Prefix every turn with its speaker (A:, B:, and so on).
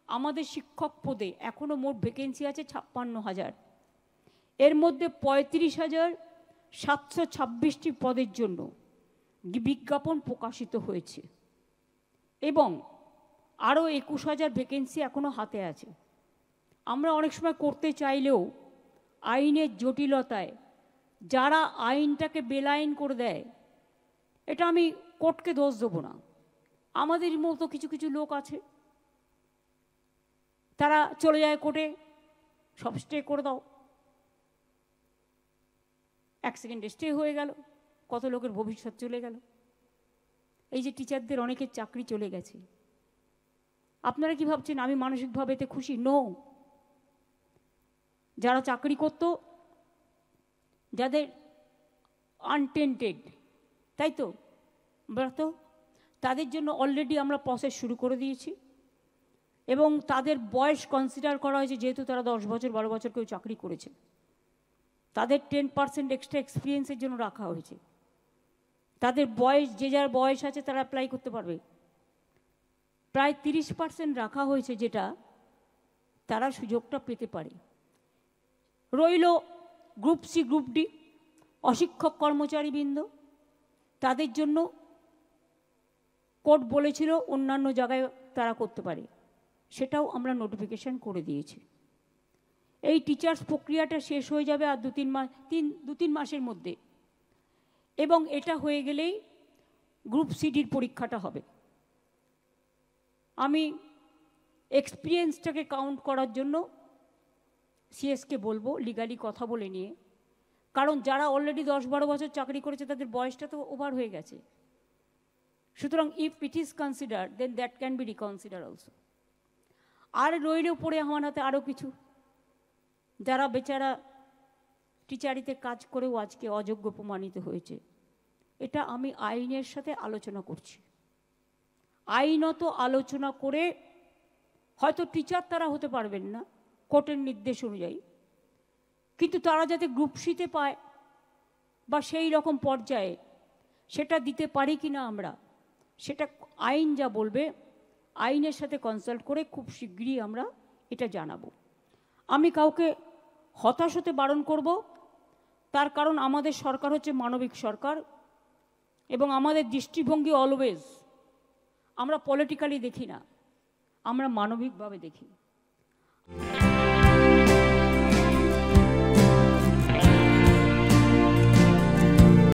A: আমাদের শিক্ষক পদে এখনও মোট ভ্যাকেন্সি আছে 56,000। এর মধ্যে 35,726টি পদের জন্য বিজ্ঞাপন প্রকাশিত হয়েছে এবং আরও 21,000 ভ্যাকেন্সি এখনও হাতে আছে। আমরা অনেক সময় করতে চাইলেও আইনের জটিলতায় যারা আইনটাকে বেলাইন করে দেয়, এটা আমি কোর্টকে দোষ দেবো না, আমাদের মতো কিছু কিছু লোক আছে, তারা চলে যায় কোর্টে, সব স্টে করে দাও, 1 সেকেন্ডে স্টে হয়ে গেল, কত লোকের ভবিষ্যৎ চলে গেল। এই যে টিচারদের অনেকের চাকরি চলে গেছে, আপনারা কি ভাবছেন আমি মানসিকভাবে এতে খুশি? নো। যারা চাকরি করত, যাদের আনটেন্টেড, তাই তো তো তাদের জন্য অলরেডি আমরা প্রসেস শুরু করে দিয়েছি এবং তাদের বয়স কনসিডার করা হয়েছে, যেহেতু তারা 10 বছর 12 বছর কেউ চাকরি করেছে, তাদের 10% এক্সট্রা এক্সপিরিয়েন্সের জন্য রাখা হয়েছে। তাদের বয়স, যে যার বয়স আছে তারা অ্যাপ্লাই করতে পারবে। প্রায় 30% রাখা হয়েছে, যেটা তারা সুযোগটা পেতে পারে। রইল গ্রুপ সি, গ্রুপ ডি, অশিক্ষক কর্মচারীবৃন্দ, তাদের জন্য কোর্ট বলেছিল অন্যান্য জায়গায় তারা করতে পারে, সেটাও আমরা নোটিফিকেশন করে দিয়েছি। এই টিচার্স প্রক্রিয়াটা শেষ হয়ে যাবে আর 2-3 মাসের মধ্যে, এবং এটা হয়ে গেলেই গ্রুপ সিডির পরীক্ষাটা হবে। আমি এক্সপিরিয়েন্সটাকে কাউন্ট করার জন্য সিএসকে বলবো লিগালি কথা বলে নিয়ে, কারণ যারা অলরেডি 10-12 বছর চাকরি করেছে তাদের বয়সটা তো ওভার হয়ে গেছে। সুতরাং if it is consider, then that can be reconsider also. আর রইলেও পড়ে আমার হাতে আরও কিছু, যারা বেচারা টিচারিতে কাজ করেও আজকে অযোগ্য প্রমাণিত হয়েছে। এটা আমি আইনের সাথে আলোচনা করছি, আইনত আলোচনা করে হয়তো টিচার তারা হতে পারবেন না কোর্টের নির্দেশ অনুযায়ী, কিন্তু তারা যাতে গ্রুপ সিতে পায় বা সেই রকম পর্যায়ে সেটা দিতে পারি কি না আমরা, সেটা আইন যা বলবে আইনের সাথে কনসাল্ট করে খুব শীঘ্রই আমরা এটা জানাবো। আমি কাউকে হতাশ হতে বারণ করব, তার কারণ আমাদের সরকার হচ্ছে মানবিক সরকার এবং আমাদের দৃষ্টিভঙ্গি অলওয়েজ আমরা পলিটিক্যালি দেখি না, আমরা মানবিকভাবে দেখি।